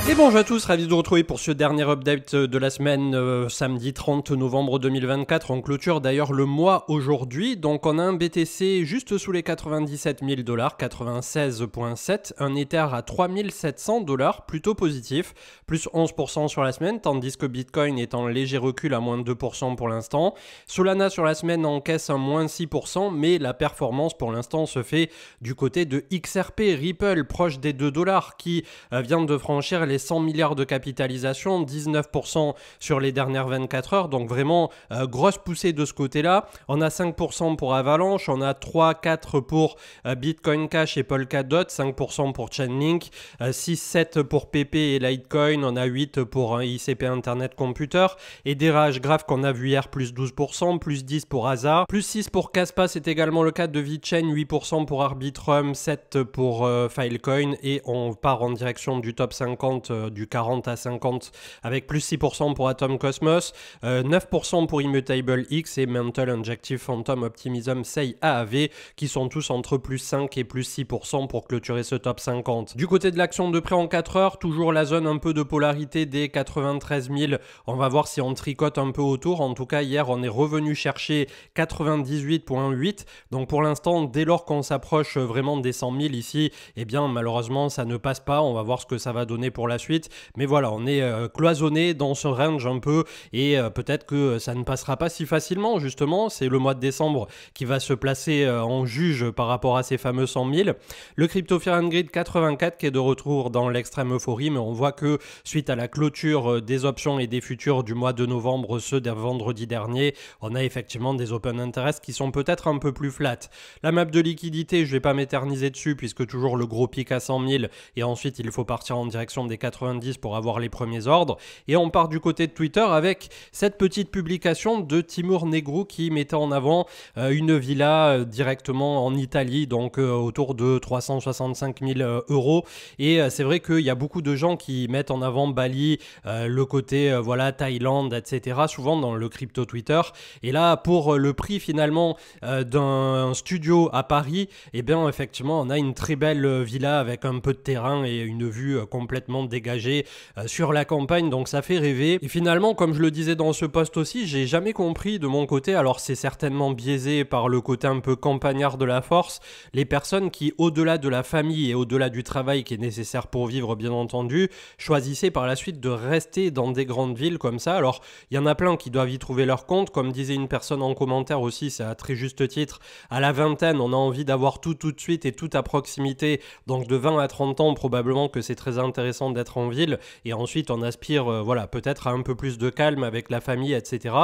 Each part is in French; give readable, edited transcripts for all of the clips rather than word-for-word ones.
Et bonjour à tous, ravi de vous retrouver pour ce dernier update de la semaine, samedi 30 novembre 2024. On clôture d'ailleurs le mois aujourd'hui, donc on a un BTC juste sous les 97 000 $, 96,7, un Ether à 3700 $, plutôt positif, plus 11% sur la semaine, tandis que Bitcoin est en léger recul à moins de 2% pour l'instant. Solana sur la semaine encaisse un moins 6%, mais la performance pour l'instant se fait du côté de XRP, Ripple, proche des 2 $, qui vient de franchir les 100 milliards de capitalisation, 19% sur les dernières 24 heures, donc vraiment grosse poussée de ce côté-là. On a 5% pour Avalanche, on a 3-4 pour Bitcoin Cash et Polkadot, 5% pour Chainlink, 6-7 pour PP et Litecoin, on a 8 pour ICP Internet Computer, et des rages graves qu'on a vu hier, plus 12%, plus 10 pour AZA, plus 6 pour Kaspa, c'est également le cas de VeChain, 8% pour Arbitrum, 7 pour Filecoin, et on part en direction du top 50, du 40 à 50 avec plus 6% pour Atom Cosmos, 9% pour Immutable X et Mental Injective Phantom Optimism Sei AAV qui sont tous entre plus 5 et plus 6% pour clôturer ce top 50. Du côté de l'action de près en 4 heures, toujours la zone un peu de polarité des 93 000. On va voir si on tricote un peu autour. En tout cas, hier, on est revenu chercher 98,8. Donc pour l'instant, dès lors qu'on s'approche vraiment des 100 000 ici, eh bien malheureusement, ça ne passe pas. On va voir ce que ça va donner pour la suite. Mais voilà, on est cloisonné dans ce range un peu et peut-être que ça ne passera pas si facilement justement. C'est le mois de décembre qui va se placer en juge par rapport à ces fameux 100 000. Le Crypto Fear and Greed 84 qui est de retour dans l'extrême euphorie, mais on voit que suite à la clôture des options et des futurs du mois de novembre, ceux de vendredi dernier, on a effectivement des open interest qui sont peut-être un peu plus flat. La map de liquidité, je ne vais pas m'éterniser dessus puisque toujours le gros pic à 100 000 et ensuite il faut partir en direction des 90 pour avoir les premiers ordres. Et on part du côté de Twitter avec cette petite publication de Timur Negru qui mettait en avant une villa directement en Italie, donc autour de 365 000 €. Et c'est vrai qu'il y a beaucoup de gens qui mettent en avant Bali, le côté voilà Thaïlande, etc. souvent dans le crypto Twitter. Et là, pour le prix finalement d'un studio à Paris, eh bien effectivement on a une très belle villa avec un peu de terrain et une vue complètement dégagée sur la campagne, donc ça fait rêver. Et finalement, comme je le disais dans ce post aussi, j'ai jamais compris de mon côté, alors c'est certainement biaisé par le côté un peu campagnard de la force, les personnes qui, au-delà de la famille et au-delà du travail qui est nécessaire pour vivre bien entendu, choisissaient par la suite de rester dans des grandes villes comme ça. Alors il y en a plein qui doivent y trouver leur compte, comme disait une personne en commentaire aussi, c'est à très juste titre, à la vingtaine on a envie d'avoir tout de suite et tout à proximité, donc de 20 à 30 ans probablement que c'est très intéressant d'être en ville, et ensuite on aspire voilà, peut-être à un peu plus de calme avec la famille, etc.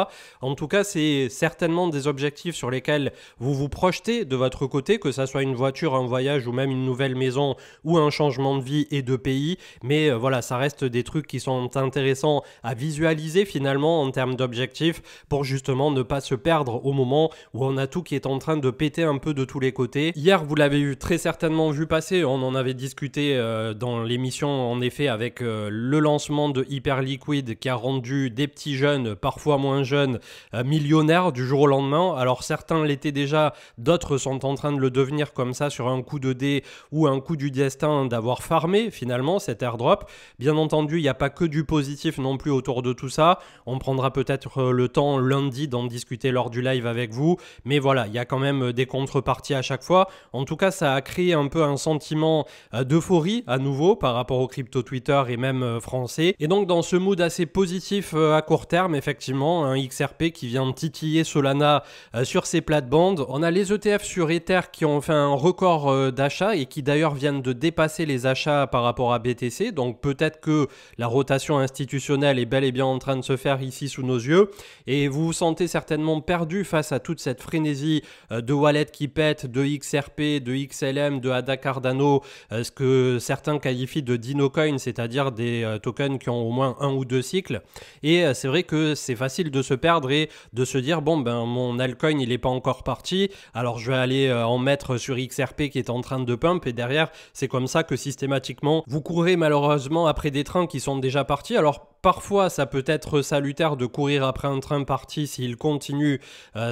En tout cas, c'est certainement des objectifs sur lesquels vous vous projetez de votre côté, que ça soit une voiture, un voyage ou même une nouvelle maison ou un changement de vie et de pays, mais voilà, ça reste des trucs qui sont intéressants à visualiser finalement en termes d'objectifs pour justement ne pas se perdre au moment où on a tout qui est en train de péter un peu de tous les côtés. Hier, vous l'avez très certainement vu passer, on en avait discuté dans l'émission en effet avec le lancement de Hyperliquid qui a rendu des petits jeunes, parfois moins jeunes, millionnaires du jour au lendemain. Alors certains l'étaient déjà, d'autres sont en train de le devenir comme ça sur un coup de dé ou un coup du destin d'avoir farmé finalement cet airdrop. Bien entendu, il n'y a pas que du positif non plus autour de tout ça. On prendra peut-être le temps lundi d'en discuter lors du live avec vous. Mais voilà, il y a quand même des contreparties à chaque fois. En tout cas, ça a créé un peu un sentiment d'euphorie à nouveau par rapport au crypto Twitter et même français. Et donc dans ce mood assez positif à court terme, effectivement, un XRP qui vient titiller Solana sur ses plates-bandes. On a les ETF sur Ether qui ont fait un record d'achat et qui d'ailleurs viennent de dépasser les achats par rapport à BTC. Donc peut-être que la rotation institutionnelle est bel et bien en train de se faire ici sous nos yeux. Et vous vous sentez certainement perdu face à toute cette frénésie de wallets qui pètent, de XRP, de XLM, de ADA Cardano, ce que certains qualifient de Dinocoin, c'est-à-dire des tokens qui ont au moins un ou deux cycles. Et c'est vrai que c'est facile de se perdre et de se dire bon ben mon altcoin il n'est pas encore parti, alors je vais aller en mettre sur XRP qui est en train de pump, et derrière c'est comme ça que systématiquement vous courez malheureusement après des trains qui sont déjà partis. Alors parfois ça peut être salutaire de courir après un train parti s'il continue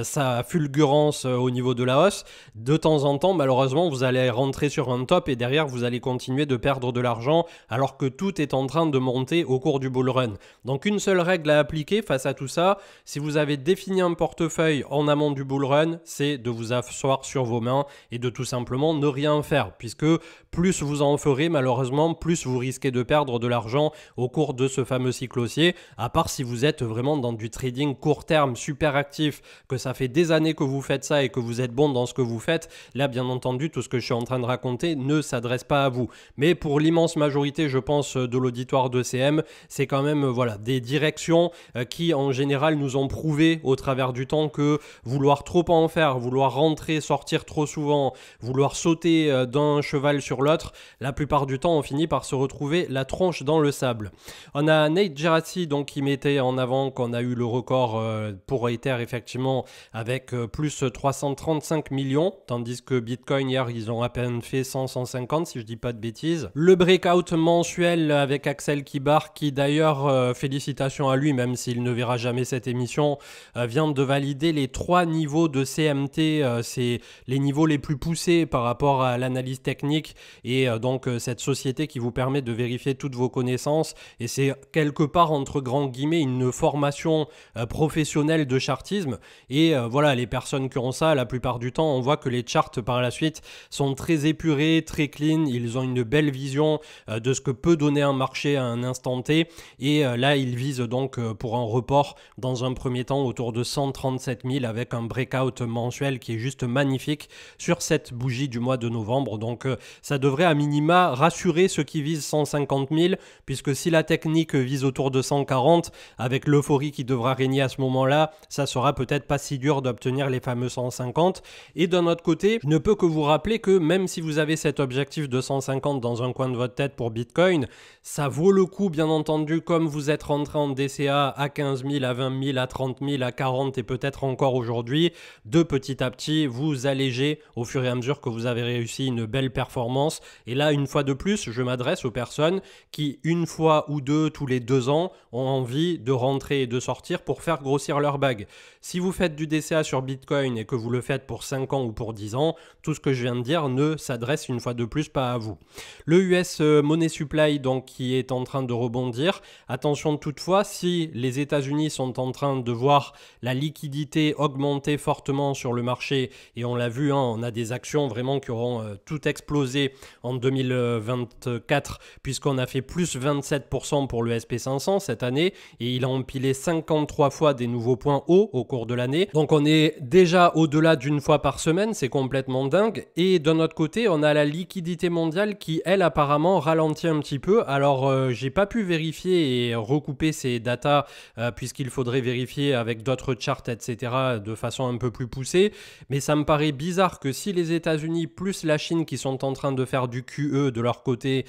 sa fulgurance au niveau de la hausse. De temps en temps, malheureusement, vous allez rentrer sur un top et derrière vous allez continuer de perdre de l'argent alors que tout est en train de monter au cours du bull run. Donc une seule règle à appliquer face à tout ça, si vous avez défini un portefeuille en amont du bull run, c'est de vous asseoir sur vos mains et de tout simplement ne rien faire, puisque plus vous en ferez malheureusement, plus vous risquez de perdre de l'argent au cours de ce fameux cycle haussier, à part si vous êtes vraiment dans du trading court terme super actif, que ça fait des années que vous faites ça et que vous êtes bon dans ce que vous faites. Là bien entendu tout ce que je suis en train de raconter ne s'adresse pas à vous, mais pour l'immense majorité je pense de l'auditoire d'ECM, c'est quand même voilà, des directions qui en général nous ont prouvé au travers du temps que vouloir trop en faire, vouloir rentrer, sortir trop souvent, vouloir sauter d'un cheval sur l'autre, la plupart du temps on finit par se retrouver la tronche dans le sable. On a Nate Geraci donc qui mettait en avant qu'on a eu le record pour Ether effectivement avec plus 335 millions, tandis que Bitcoin hier ils ont à peine fait 150 si je dis pas de bêtises. Le breakout mensuel avec Axel Kibar qui d'ailleurs, félicitations à lui même s'il ne verra jamais cette émission, vient de valider les 3 niveaux de CMT, c'est les niveaux les plus poussés par rapport à l'analyse technique et donc cette société qui vous permet de vérifier toutes vos connaissances et c'est quelque part entre grands guillemets une formation professionnelle de chartisme et voilà, les personnes qui ont ça la plupart du temps on voit que les charts par la suite sont très épurés, très clean, ils ont une belle vision de ce que peut donner un marché à un instant T et là ils visent donc pour un report dans un premier temps autour de 137 000 avec un breakout mensuel qui est juste magnifique sur cette bougie du mois de novembre, donc ça devrait à minima rassurer ceux qui visent 150 000 puisque si la technique vise autour de 140 avec l'euphorie qui devra régner à ce moment-là, ça sera peut-être pas si dur d'obtenir les fameux 150 et d'un autre côté, je ne peux que vous rappeler que même si vous avez cet objectif de 150 dans un coin de votre tête pour Bitcoin, ça vaut le coup bien entendu comme vous êtes rentré en DCA à 15 000, à 20 000, à 30 000, à 40 et peut-être encore aujourd'hui, de petit à petit vous alléger au fur et à mesure que vous avez réussi une belle performance. Et là une fois de plus, je m'adresse aux personnes qui une fois ou deux tous les 2 ans ont envie de rentrer et de sortir pour faire grossir leur bague. Si vous faites du DCA sur Bitcoin et que vous le faites pour 5 ans ou pour 10 ans, tout ce que je viens de dire ne s'adresse une fois de plus pas à vous. Le US Money Supply donc qui est en train de rebondir. Attention toutefois, si les États-Unis sont en train de voir la liquidité augmenter fortement sur le marché et on l'a vu, on a des actions vraiment qui auront tout explosé en 2024 puisqu'on a fait plus 27% pour le SP500 cette année et il a empilé 53 fois des nouveaux points hauts au cours de l'année. Donc on est déjà au-delà d'une fois par semaine, c'est complètement dingue. Et d'un autre côté, on a la liquidité mondiale qui, elle, apparemment ralentit un petit peu. Alors, j'ai pas pu vérifier et recouper ces datas puisqu'il faudrait vérifier avec d'autres charts, etc. de façon un peu plus poussée. Mais ça me paraît bizarre que si les États-Unis plus la Chine qui sont en train de faire du QE de leur côté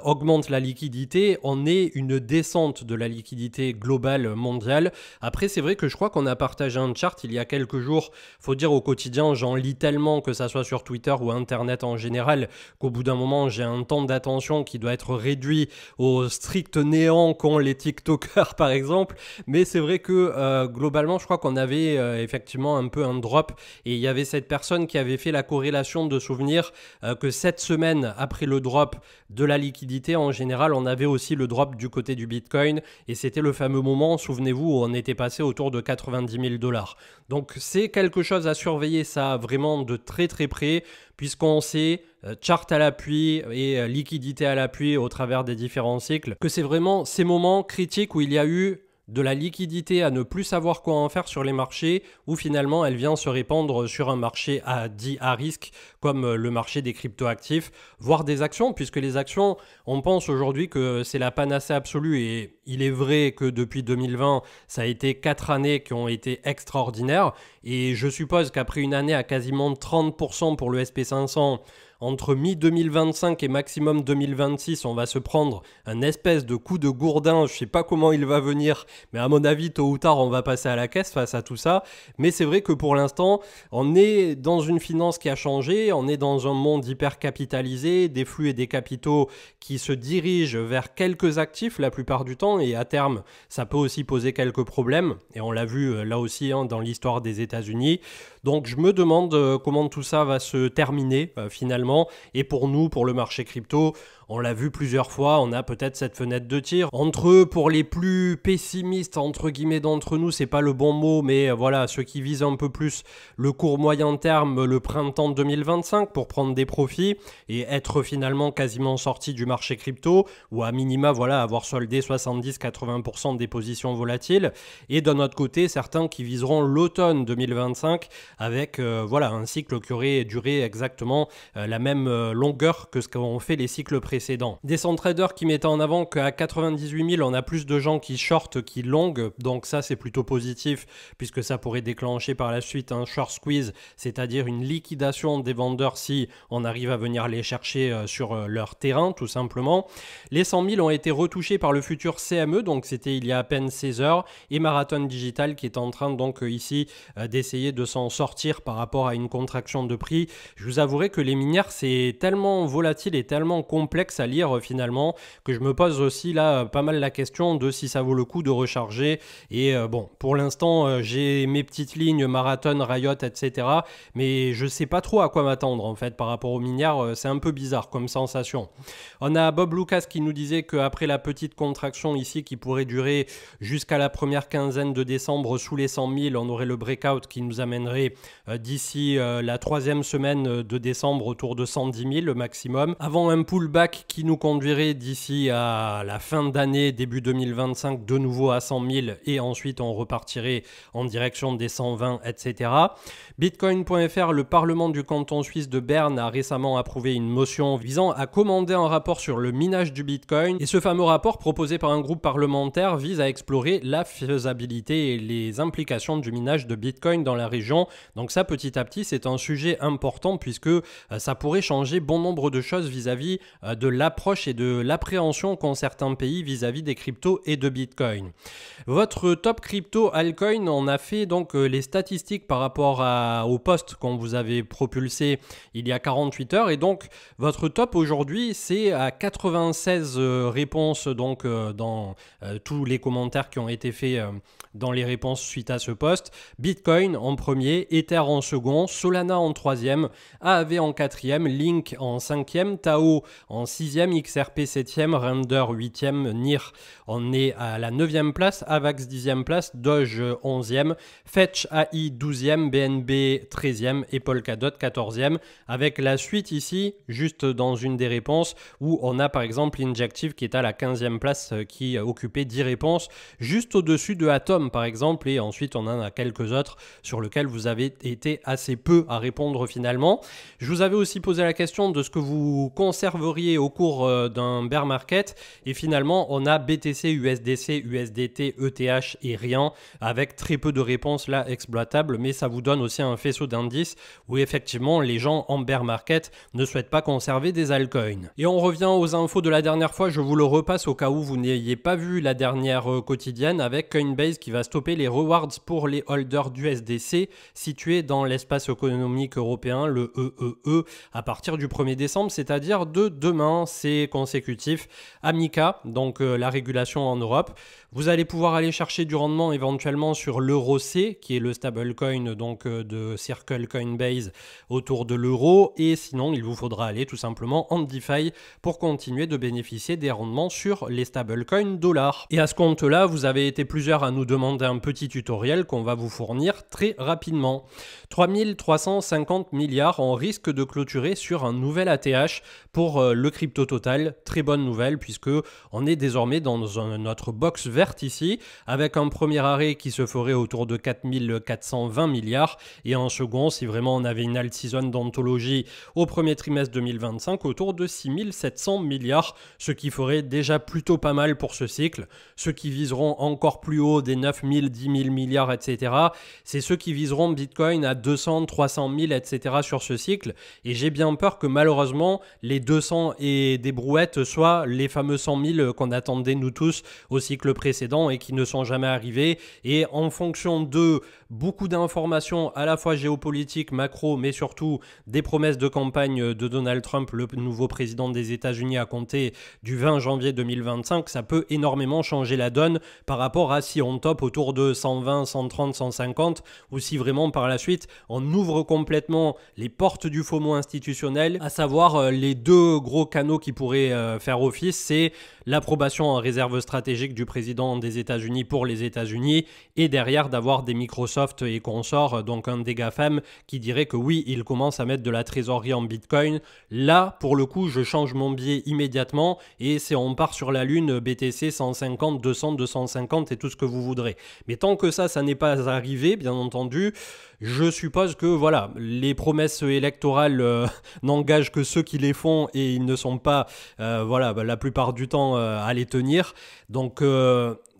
augmentent la liquidité, on ait une descente de la liquidité globale mondiale. Après, c'est vrai que je crois qu'on a partagé un chart il y a quelques jours. Faut dire au quotidien, j'en lis tellement que ça soit sur Twitter ou Internet en général, qu'au bout d'un moment, j'ai un temps d'attention qui doit être réduit au strict néant qu'ont les TikTokers par exemple. Mais c'est vrai que globalement, je crois qu'on avait effectivement un peu un drop et il y avait cette personne qui avait fait la corrélation de souvenir que cette semaine après le drop de la liquidité, en général, on avait aussi le drop du côté du Bitcoin et c'était le fameux moment, souvenez-vous, où on était passé autour de 90 000 $. Donc c'est quelque chose à surveiller ça vraiment de très très près puisqu'on sait, chart à l'appui et liquidité à l'appui au travers des différents cycles, que c'est vraiment ces moments critiques où il y a eu de la liquidité à ne plus savoir quoi en faire sur les marchés où finalement elle vient se répandre sur un marché dit à risque comme le marché des cryptoactifs, voire des actions, puisque les actions, on pense aujourd'hui que c'est la panacée absolue et il est vrai que depuis 2020, ça a été 4 années qui ont été extraordinaires et je suppose qu'après une année à quasiment 30% pour le SP500, entre mi-2025 et maximum 2026, on va se prendre un espèce de coup de gourdin. Je sais pas comment il va venir, mais à mon avis, tôt ou tard, on va passer à la caisse face à tout ça. Mais c'est vrai que pour l'instant, on est dans une finance qui a changé, on est dans un monde hyper capitalisé, des flux et des capitaux qui se dirigent vers quelques actifs la plupart du temps, et à terme, ça peut aussi poser quelques problèmes, et on l'a vu là aussi dans l'histoire des États-Unis. Donc je me demande comment tout ça va se terminer finalement, et pour nous, pour le marché crypto, on l'a vu plusieurs fois, on a peut-être cette fenêtre de tir. Entre eux, pour les plus pessimistes, entre guillemets, d'entre nous, c'est pas le bon mot, mais voilà, ceux qui visent un peu plus le court moyen terme, le printemps 2025, pour prendre des profits et être finalement quasiment sorti du marché crypto, ou à minima, voilà, avoir soldé 70-80% des positions volatiles. Et d'un autre côté, certains qui viseront l'automne 2025 avec voilà, un cycle qui aurait duré exactement la même longueur que ce qu'ont fait les cycles précédents. Des traders qui mettaient en avant qu'à 98 000, on a plus de gens qui short qui long, donc ça c'est plutôt positif puisque ça pourrait déclencher par la suite un short squeeze, c'est-à-dire une liquidation des vendeurs si on arrive à venir les chercher sur leur terrain tout simplement. Les 100 000 ont été retouchés par le futur CME, donc c'était il y a à peine 16 heures, et Marathon Digital qui est en train donc ici d'essayer de s'en sortir par rapport à une contraction de prix. Je vous avouerai que les minières c'est tellement volatile et tellement complexe à lire finalement que je me pose aussi là pas mal la question de si ça vaut le coup de recharger. Et bon, pour l'instant j'ai mes petites lignes Marathon, Riot, etc. mais je sais pas trop à quoi m'attendre en fait par rapport aux minières. C'est un peu bizarre comme sensation. On a Bob Lucas qui nous disait qu'après la petite contraction ici qui pourrait durer jusqu'à la première quinzaine de décembre sous les 100 000, on aurait le breakout qui nous amènerait d'ici la troisième semaine de décembre autour de 110 000 le maximum, avant un pullback qui nous conduirait d'ici à la fin d'année, début 2025, de nouveau à 100 000 et ensuite on repartirait en direction des 120, etc. Bitcoin.fr, le Parlement du canton suisse de Berne a récemment approuvé une motion visant à commander un rapport sur le minage du Bitcoin, et ce fameux rapport proposé par un groupe parlementaire vise à explorer la faisabilité et les implications du minage de Bitcoin dans la région. Donc ça, petit à petit, c'est un sujet important puisque ça pourrait changer bon nombre de choses vis-à-vis de l'approche et de l'appréhension qu'ont certains pays vis-à-vis des cryptos et de Bitcoin. Votre top crypto altcoin, on a fait donc les statistiques par rapport au post qu'on vous avait propulsé il y a 48 heures, et donc votre top aujourd'hui c'est à 96 réponses donc dans tous les commentaires qui ont été faits dans les réponses suite à ce post. Bitcoin en premier, Ether en second, Solana en troisième, AAV en quatrième, Link en cinquième, Tao en 6e, XRP 7e, Render 8e, NIR on est à la 9e place, Avax 10e place, Doge 11e, Fetch AI 12e, BNB 13e et Polkadot 14e, avec la suite ici, juste dans une des réponses, où on a par exemple Injective qui est à la 15e place, qui occupait 10 réponses, juste au-dessus de Atom par exemple, et ensuite on en a quelques autres sur lesquels vous avez été assez peu à répondre finalement. Je vous avais aussi posé la question de ce que vous conserveriez au cours d'un bear market, et finalement on a BTC, USDC, USDT, ETH et rien, avec très peu de réponses là exploitables, mais ça vous donne aussi un faisceau d'indices où effectivement les gens en bear market ne souhaitent pas conserver des altcoins. Et on revient aux infos de la dernière fois, je vous le repasse au cas où vous n'ayez pas vu la dernière quotidienne, avec Coinbase qui va stopper les rewards pour les holders d'USDC situés dans l'espace économique européen, le EEE, à partir du 1er décembre, c'est-à-dire de demain. C'est consécutif. Amica, donc la régulation en Europe. Vous allez pouvoir aller chercher du rendement éventuellement sur l'euro C, qui est le stablecoin donc de Circle Coinbase autour de l'euro, et sinon il vous faudra aller tout simplement en DeFi pour continuer de bénéficier des rendements sur les stablecoins dollars. Et à ce compte-là, vous avez été plusieurs à nous demander un petit tutoriel qu'on va vous fournir très rapidement. 3350 milliards, on risque de clôturer sur un nouvel ATH pour le Crypto Total, très bonne nouvelle puisque on est désormais dans notre box verte ici, avec un premier arrêt qui se ferait autour de 4420 milliards et un second, si vraiment on avait une alt season d'anthologie au premier trimestre 2025, autour de 6700 milliards, ce qui ferait déjà plutôt pas mal pour ce cycle. Ceux qui viseront encore plus haut des 9000, 10 000 milliards, etc., c'est ceux qui viseront Bitcoin à 200, 300 000, etc. sur ce cycle. Et j'ai bien peur que malheureusement, les 200 et des brouettes soient les fameux 100 000 qu'on attendait nous tous au cycle précédent et qui ne sont jamais arrivés. Et en fonction de beaucoup d'informations à la fois géopolitiques, macro, mais surtout des promesses de campagne de Donald Trump, le nouveau président des États-Unis à compter du 20 janvier 2025, ça peut énormément changer la donne par rapport à si on top autour de 120, 130, 150 ou si vraiment par la suite on ouvre complètement les portes du FOMO institutionnel, à savoir les deux gros canaux qui pourraient faire office, c'est l'approbation en réserve stratégique du président des États-Unis pour les États-Unis et derrière d'avoir des Microsoft et consorts, donc un des GAFAM qui dirait que oui, il commence à mettre de la trésorerie en Bitcoin. Là, pour le coup, je change mon biais immédiatement et on part sur la lune BTC 150, 200, 250 et tout ce que vous voudrez. Mais tant que ça n'est pas arrivé, bien entendu, je suppose que voilà, les promesses électorales n'engagent que ceux qui les font et ils ne sont pas la plupart du temps à les tenir. Donc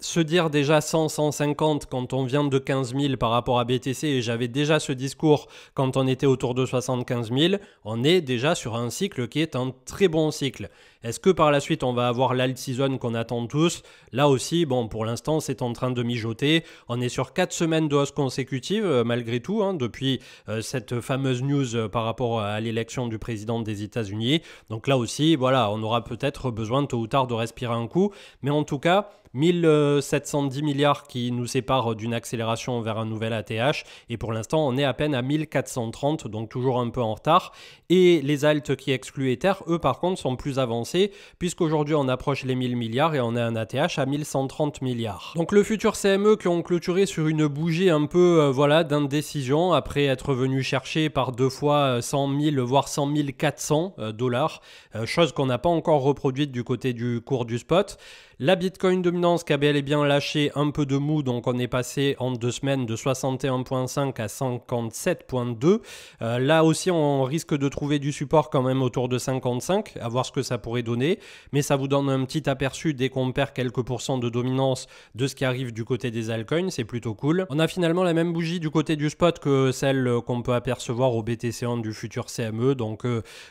se dire déjà 100, 150 quand on vient de 15 000 par rapport à BTC, et j'avais déjà ce discours quand on était autour de 75 000, on est déjà sur un cycle qui est un très bon cycle. Est-ce que par la suite on va avoir l'alt season qu'on attend tous? Là aussi, bon, pour l'instant c'est en train de mijoter. On est sur 4 semaines de hausse consécutive malgré tout, depuis cette fameuse news par rapport à l'élection du président des États-Unis. Donc là aussi, voilà, on aura peut-être besoin tôt ou tard de respirer un coup. Mais en tout cas, 1710 milliards qui nous séparent d'une accélération vers un nouvel ATH et pour l'instant on est à peine à 1430, donc toujours un peu en retard. Et les alts qui excluent Ether, eux par contre sont plus avancés puisqu'aujourd'hui on approche les 1000 milliards et on a un ATH à 1130 milliards. Donc le futur CME qui ont clôturé sur une bougie un peu d'indécision après être venu chercher par deux fois 100 000 voire 100 400 dollars, chose qu'on n'a pas encore reproduite du côté du cours du spot. La Bitcoin dominance qui a bel et bien lâché un peu de mou, donc on est passé en 2 semaines de 61,5 à 57,2. Là aussi, on risque de trouver du support quand même autour de 55, à voir ce que ça pourrait donner. Mais ça vous donne un petit aperçu dès qu'on perd quelques pourcents de dominance de ce qui arrive du côté des altcoins, c'est plutôt cool. On a finalement la même bougie du côté du spot que celle qu'on peut apercevoir au BTC1 du futur CME. Donc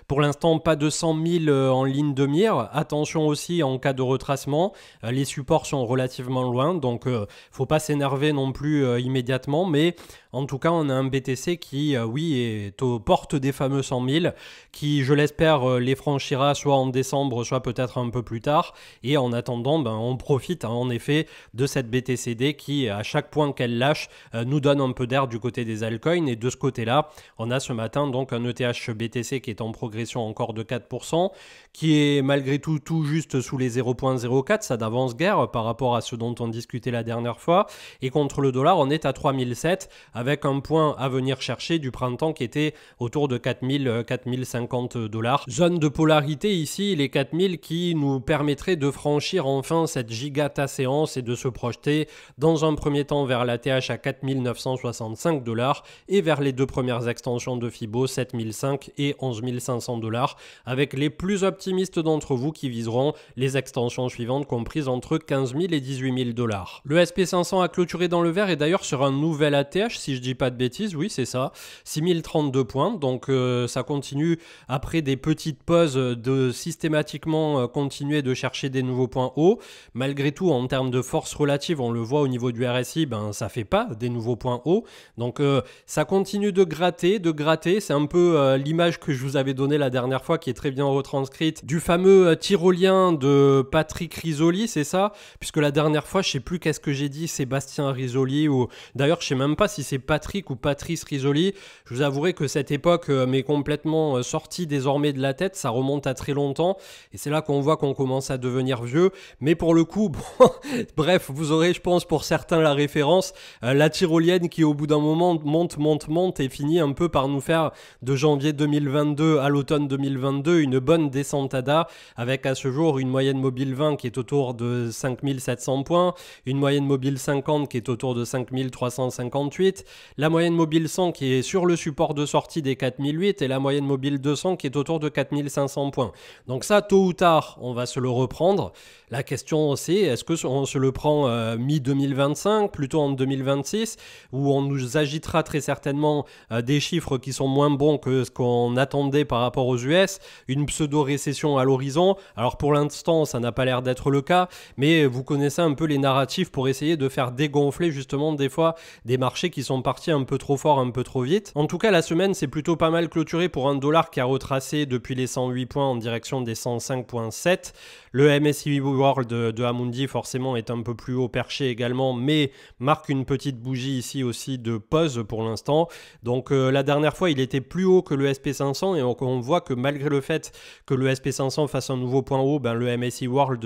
pour l'instant, pas de 100 000 en ligne de mire. Attention aussi en cas de retracement. Les supports sont relativement loin, donc faut pas s'énerver non plus immédiatement, mais en tout cas on a un BTC qui est aux portes des fameux 100 000, qui je l'espère les franchira soit en décembre, soit peut-être un peu plus tard, et en attendant on profite en effet de cette BTCD qui à chaque point qu'elle lâche nous donne un peu d'air du côté des altcoins, et de ce côté-là on a ce matin donc un ETH BTC qui est en progression encore de 4%, qui est malgré tout juste sous les 0,04, ça d'avance guère par rapport à ce dont on discutait la dernière fois, et contre le dollar on est à 3007 avec un point à venir chercher du printemps qui était autour de 4050 dollars. Zone de polarité ici, les 4000 qui nous permettraient de franchir enfin cette gigata séance et de se projeter dans un premier temps vers l'ATH à 4965 dollars et vers les deux premières extensions de Fibo 7005 et 11500 dollars, avec les plus optimistes d'entre vous qui viseront les extensions suivantes comprises entre 15 000 et 18 000 dollars. Le SP500 a clôturé dans le vert et d'ailleurs sur un nouvel ATH, si je dis pas de bêtises, oui c'est ça, 6032 points, donc ça continue après des petites pauses de systématiquement continuer de chercher des nouveaux points hauts. Malgré tout, en termes de force relative, on le voit au niveau du RSI, ça fait pas des nouveaux points hauts, donc ça continue de gratter, c'est un peu l'image que je vous avais donnée la dernière fois qui est très bien retranscrite du fameux tyrolien de Patrick Rizzo Risoli, c'est ça? Puisque la dernière fois, je sais plus qu'est-ce que j'ai dit, Sébastien Risoli, ou d'ailleurs, je sais même pas si c'est Patrick ou Patrice Risoli. Je vous avouerai que cette époque m'est complètement sortie désormais de la tête, ça remonte à très longtemps, et c'est là qu'on voit qu'on commence à devenir vieux. Mais pour le coup, bon, bref, vous aurez, je pense, pour certains la référence, la tyrolienne qui au bout d'un moment monte et finit un peu par nous faire de janvier 2022 à l'automne 2022 une bonne descentada, avec à ce jour une moyenne mobile 20 qui est autour de 5700 points, une moyenne mobile 50 qui est autour de 5358, la moyenne mobile 100 qui est sur le support de sortie des 4008 et la moyenne mobile 200 qui est autour de 4500 points. Donc ça, tôt ou tard, on va se le reprendre. La question c'est, est-ce qu'on se le prend mi-2025, plutôt en 2026, où on nous agitera très certainement des chiffres qui sont moins bons que ce qu'on attendait par rapport aux US, une pseudo-récession à l'horizon. Alors pour l'instant, ça n'a pas l'air d'être le cas, mais vous connaissez un peu les narratifs pour essayer de faire dégonfler justement des fois des marchés qui sont partis un peu trop fort, un peu trop vite. En tout cas, la semaine s'est plutôt pas mal clôturée pour un dollar qui a retracé depuis les 108 points en direction des 105,7. Le MSCI World de Amundi forcément est un peu plus haut perché également, mais marque une petite bougie ici aussi de pause pour l'instant. Donc la dernière fois il était plus haut que le SP500 et on voit que malgré le fait que le SP500 fasse un nouveau point haut, ben, le MSCI World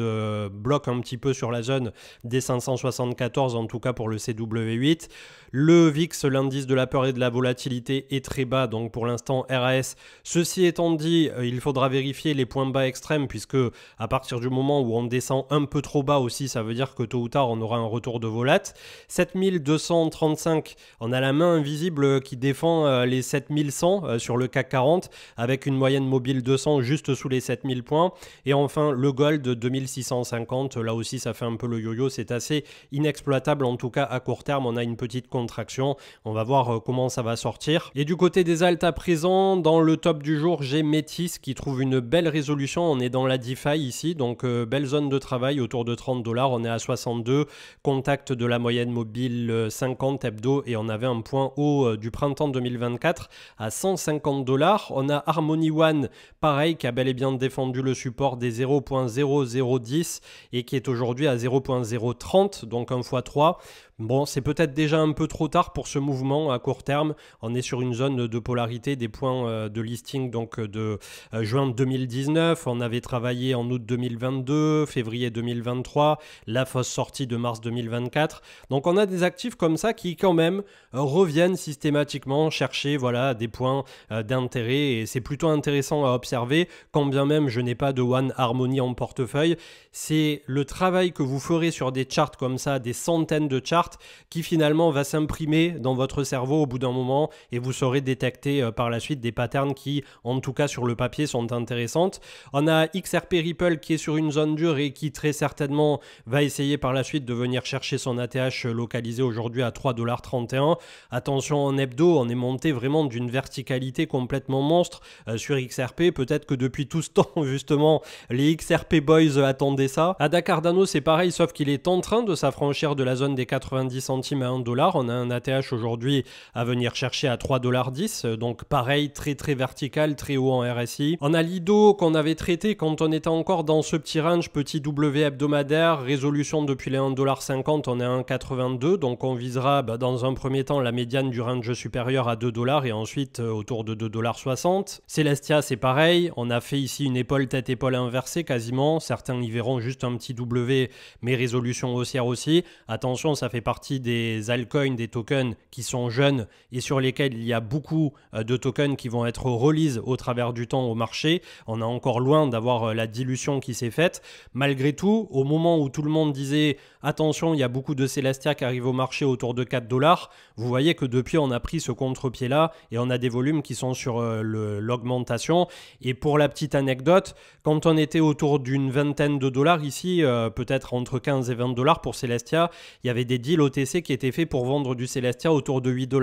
bloque un petit peu sur la zone des 574, en tout cas pour le CW8. Le VIX, l'indice de la peur et de la volatilité, est très bas, donc pour l'instant RAS. Ceci étant dit, il faudra vérifier les points bas extrêmes, puisque à partir du moment où on descend un peu trop bas aussi, ça veut dire que tôt ou tard on aura un retour de volat. 7235, on a la main invisible qui défend les 7100 sur le CAC 40, avec une moyenne mobile 200 juste sous les 7000 points. Et enfin le gold 2650, là aussi ça fait un peu le yo-yo, c'est assez inexploitable, en tout cas à court terme on a une petite contraction, on va voir comment ça va sortir. Et du côté des altes à présent, dans le top du jour, j'ai Métis qui trouve une belle résolution, on est dans la DeFi ici, donc belle zone de travail autour de 30 $, on est à 62, contact de la moyenne mobile 50 hebdo et on avait un point haut du printemps 2024 à 150 $. On a Harmony One, pareil, qui a bel et bien défendu le support des 0.0010 et qui est aujourd'hui à 0.030, donc 1 x 3. Bon, c'est peut-être déjà un peu trop tard pour ce mouvement à court terme. On est sur une zone de polarité des points de listing donc de juin 2019. On avait travaillé en août 2022, février 2023, la fausse sortie de mars 2024. Donc on a des actifs comme ça qui quand même reviennent systématiquement chercher voilà, des points d'intérêt et c'est plutôt intéressant à observer quand bien même je n'ai pas de One Harmony en portefeuille. C'est le travail que vous ferez sur des charts comme ça, des centaines de charts qui finalement va s'imprimer dans votre cerveau au bout d'un moment et vous saurez détecter par la suite des patterns qui, en tout cas sur le papier, sont intéressantes. On a XRP Ripple qui est sur une zone dure et qui très certainement va essayer par la suite de venir chercher son ATH localisé aujourd'hui à 3,31 $. Attention en hebdo, on est monté vraiment d'une verticalité complètement monstre sur XRP. Peut-être que depuis tout ce temps, justement, les XRP Boys attendaient ça. Ada Cardano, c'est pareil, sauf qu'il est en train de s'affranchir de la zone des 90 centimes à 1 $. On a un ATH aujourd'hui à venir chercher à 3,10 $. Donc pareil, très très vertical, très haut en RSI. On a Lido qu'on avait traité quand on était encore dans ce petit range, petit W hebdomadaire, résolution depuis les 1,50 $, on est à 1,82 $. Donc on visera dans un premier temps la médiane du range supérieur à 2 $ et ensuite autour de 2,60 $. Celestia, c'est pareil. On a fait ici une épaule tête-épaule inversée quasiment. Certains y verront juste un petit W, mais résolution haussière aussi. Attention, ça fait partie des altcoins, des tokens qui sont jeunes et sur lesquels il y a beaucoup de tokens qui vont être release au travers du temps au marché. On est encore loin d'avoir la dilution qui s'est faite. Malgré tout, au moment où tout le monde disait attention, il y a beaucoup de Celestia qui arrivent au marché autour de 4 $, vous voyez que depuis on a pris ce contre-pied-là et on a des volumes qui sont sur l'augmentation. Et pour la petite anecdote, quand on était autour d'une vingtaine de dollars ici, peut-être entre 15 et 20 $ pour Celestia, il y avait des deals OTC qui étaient faits pour vendre du Celestia autour de 8 $.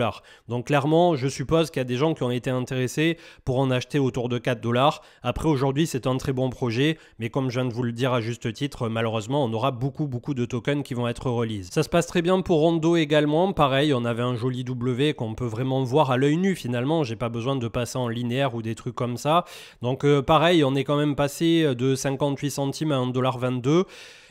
Donc clairement, je suppose qu'il y a des gens qui ont été intéressés pour en acheter autour de 4 $. Après, aujourd'hui, c'est un très bon projet, mais comme je viens de vous le dire à juste titre, malheureusement, on aura beaucoup de tokens qui vont être release. Ça se passe très bien pour Rondo également. Pareil, on avait un joli W qu'on peut vraiment voir à l'œil nu finalement. J'ai pas besoin de passer en linéaire ou des trucs comme ça. Donc pareil, on est quand même passé de 58 centimes à 1,22 $.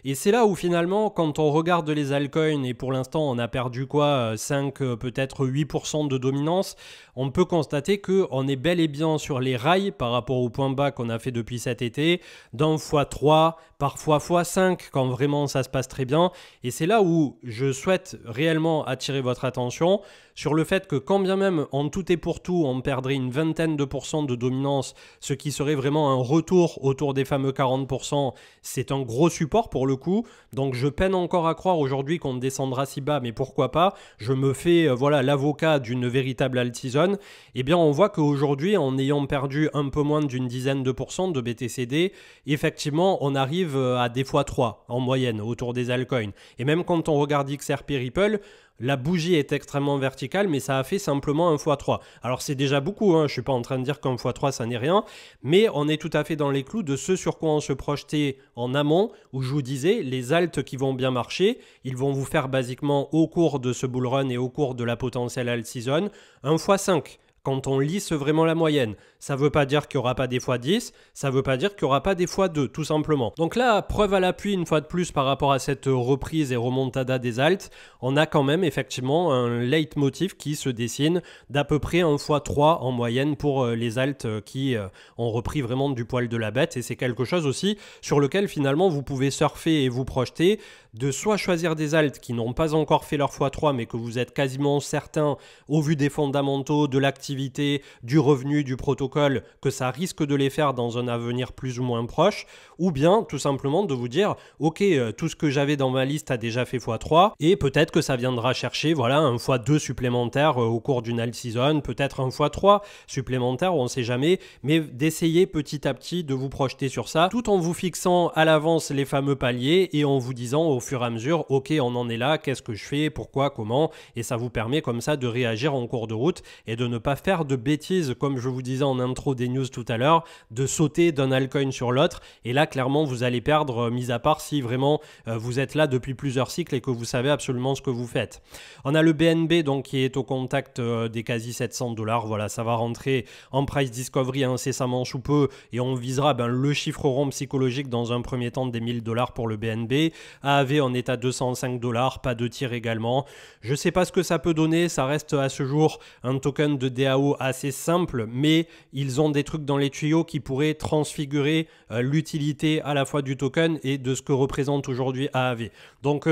Et c'est là où finalement, quand on regarde les altcoins, et pour l'instant on a perdu quoi, 5, peut-être 8% de dominance, on peut constater qu'on est bel et bien sur les rails par rapport au point bas qu'on a fait depuis cet été, d'un x3, parfois x5 quand vraiment ça se passe très bien. Et c'est là où je souhaite réellement attirer votre attention sur le fait que quand bien même en tout et pour tout on perdrait une vingtaine de pourcents de dominance, ce qui serait vraiment un retour autour des fameux 40%, c'est un gros support pour le coup. Donc je peine encore à croire aujourd'hui qu'on descendra si bas, mais pourquoi pas. Je me fais voilà l'avocat d'une véritable alt season. Eh bien on voit qu'aujourd'hui, en ayant perdu un peu moins d'une dizaine de pourcents de BTCD, effectivement on arrive à des x3 en moyenne autour des altcoins. Et même quand on regarde XRP Ripple, la bougie est extrêmement verticale, mais ça a fait simplement un x3. Alors c'est déjà beaucoup, hein, je ne suis pas en train de dire qu'un x3 ça n'est rien, mais on est tout à fait dans les clous de ce sur quoi on se projetait en amont, où je vous disais, les alts qui vont bien marcher, ils vont vous faire basiquement au cours de ce bull run et au cours de la potentielle alt season, un x5. Quand on lisse vraiment la moyenne, ça ne veut pas dire qu'il n'y aura pas des x10, ça ne veut pas dire qu'il n'y aura pas des x2, tout simplement. Donc là, preuve à l'appui une fois de plus par rapport à cette reprise et remontada des alts, on a quand même effectivement un leitmotiv qui se dessine d'à peu près un x3 en moyenne pour les alts qui ont repris vraiment du poil de la bête. Et c'est quelque chose aussi sur lequel finalement vous pouvez surfer et vous projeter, de soit choisir des alts qui n'ont pas encore fait leur x3 mais que vous êtes quasiment certain au vu des fondamentaux, de l'activité, du revenu, du protocole, que ça risque de les faire dans un avenir plus ou moins proche, ou bien tout simplement de vous dire ok, tout ce que j'avais dans ma liste a déjà fait x3 et peut-être que ça viendra chercher voilà un x2 supplémentaire au cours d'une alt season, peut-être un x3 supplémentaire, on ne sait jamais, mais d'essayer petit à petit de vous projeter sur ça tout en vous fixant à l'avance les fameux paliers et en vous disant au fur et à mesure ok, on en est là, qu'est-ce que je fais, pourquoi, comment, et ça vous permet comme ça de réagir en cours de route et de ne pas faire de bêtises comme je vous disais en intro des news tout à l'heure, de sauter d'un altcoin sur l'autre, et là clairement vous allez perdre, mis à part si vraiment vous êtes là depuis plusieurs cycles et que vous savez absolument ce que vous faites. On a le BNB donc qui est au contact des quasi 700 $, voilà, ça va rentrer en price discovery incessamment sous peu et on visera le chiffre rond psychologique dans un premier temps des 1000 $ pour le BNB. AAV on est à 205 $, pas de tir également. Je sais pas ce que ça peut donner, ça reste à ce jour un token de DAO assez simple, mais ils ont des trucs dans les tuyaux qui pourraient transfigurer l'utilité à la fois du token et de ce que représente aujourd'hui AAV. Donc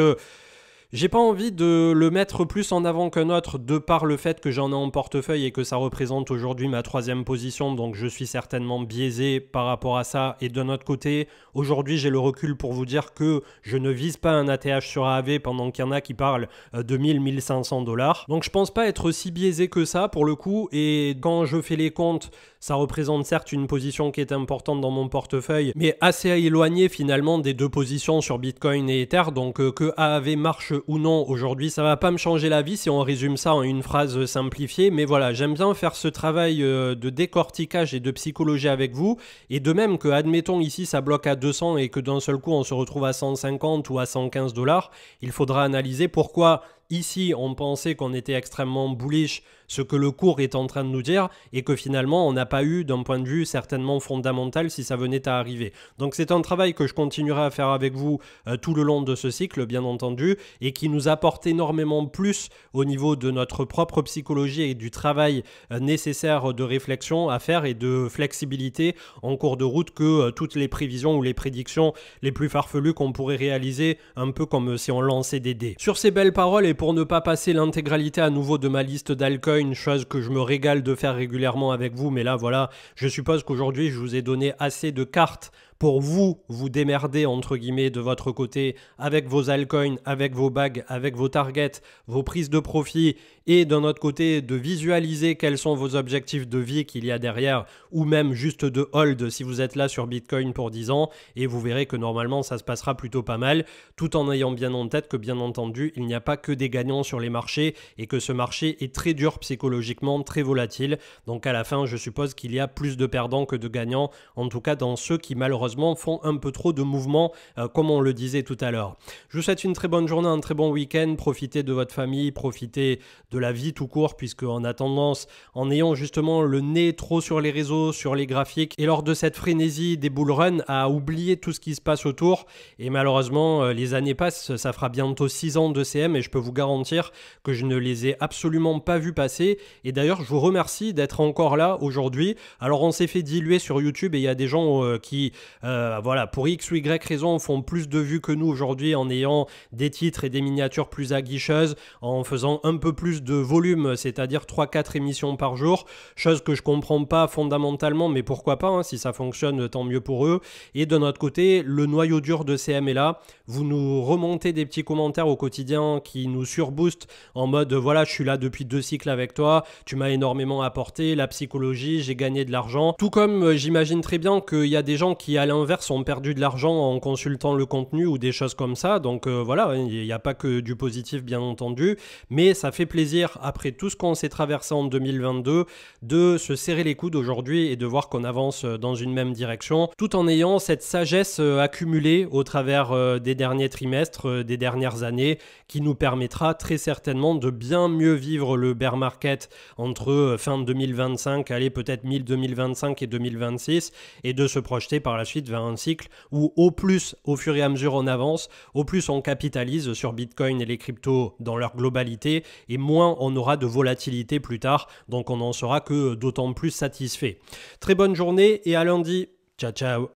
j'ai pas envie de le mettre plus en avant qu'un autre de par le fait que j'en ai en portefeuille et que ça représente aujourd'hui ma 3e position, donc je suis certainement biaisé par rapport à ça. Et d'un autre côté, aujourd'hui j'ai le recul pour vous dire que je ne vise pas un ATH sur AAV pendant qu'il y en a qui parlent de 1000-1500 $. Donc je pense pas être si biaisé que ça pour le coup, et quand je fais les comptes, ça représente certes une position qui est importante dans mon portefeuille, mais assez éloignée finalement des deux positions sur Bitcoin et Ether, donc que AAV marche ou non aujourd'hui, ça va pas me changer la vie si on résume ça en une phrase simplifiée, mais voilà, j'aime bien faire ce travail de décortiquage et de psychologie avec vous, et de même que admettons ici ça bloque à 200 et que d'un seul coup on se retrouve à 150 ou à 115 $, il faudra analyser pourquoi ici on pensait qu'on était extrêmement bullish, ce que le cours est en train de nous dire, et que finalement on n'a pas eu d'un point de vue certainement fondamental si ça venait à arriver. Donc c'est un travail que je continuerai à faire avec vous tout le long de ce cycle bien entendu, et qui nous apporte énormément plus au niveau de notre propre psychologie et du travail nécessaire de réflexion à faire et de flexibilité en cours de route que toutes les prévisions ou les prédictions les plus farfelues qu'on pourrait réaliser un peu comme si on lançait des dés. Sur ces belles paroles, et pour ne pas passer l'intégralité à nouveau de ma liste d'altcoins, chose que je me régale de faire régulièrement avec vous, mais là voilà, je suppose qu'aujourd'hui je vous ai donné assez de cartes pour vous démerder entre guillemets de votre côté avec vos altcoins, avec vos bags, avec vos targets, vos prises de profit, et d'un autre côté de visualiser quels sont vos objectifs de vie qu'il y a derrière, ou même juste de hold si vous êtes là sur Bitcoin pour 10 ans, et vous verrez que normalement ça se passera plutôt pas mal, tout en ayant bien en tête que bien entendu il n'y a pas que des gagnants sur les marchés et que ce marché est très dur psychologiquement, très volatile, donc à la fin je suppose qu'il y a plus de perdants que de gagnants, en tout cas dans ceux qui malheureusement malheureusement font un peu trop de mouvements comme on le disait tout à l'heure. Je vous souhaite une très bonne journée, un très bon week-end, profitez de votre famille, profitez de la vie tout court puisque on a tendance, en ayant justement le nez trop sur les réseaux, sur les graphiques et lors de cette frénésie des bull runs à oublier tout ce qui se passe autour et malheureusement les années passent, ça fera bientôt 6 ans de CM et je peux vous garantir que je ne les ai absolument pas vus passer et d'ailleurs je vous remercie d'être encore là aujourd'hui. Alors on s'est fait diluer sur YouTube et il y a des gens qui voilà, pour X ou Y raison font plus de vues que nous aujourd'hui en ayant des titres et des miniatures plus aguicheuses, en faisant un peu plus de volume, c'est-à-dire 3-4 émissions par jour, chose que je comprends pas fondamentalement, mais pourquoi pas, hein, si ça fonctionne tant mieux pour eux. Et de notre côté, le noyau dur de CM est là, vous nous remontez des petits commentaires au quotidien qui nous surboostent en mode voilà, je suis là depuis 2 cycles avec toi, tu m'as énormément apporté, la psychologie, j'ai gagné de l'argent, tout comme j'imagine très bien qu'il y a des gens qui à l'inverse ont perdu de l'argent en consultant le contenu ou des choses comme ça, donc voilà, il n'y a pas que du positif bien entendu, mais ça fait plaisir après tout ce qu'on s'est traversé en 2022 de se serrer les coudes aujourd'hui et de voir qu'on avance dans une même direction tout en ayant cette sagesse accumulée au travers des derniers trimestres, des dernières années qui nous permettra très certainement de bien mieux vivre le bear market entre fin 2025, allez peut-être mi-2025 et 2026 et de se projeter par la suite vers un cycle où au plus au fur et à mesure on avance, au plus on capitalise sur Bitcoin et les cryptos dans leur globalité et moins on aura de volatilité plus tard, donc on n'en sera que d'autant plus satisfait. Très bonne journée et à lundi. Ciao ciao.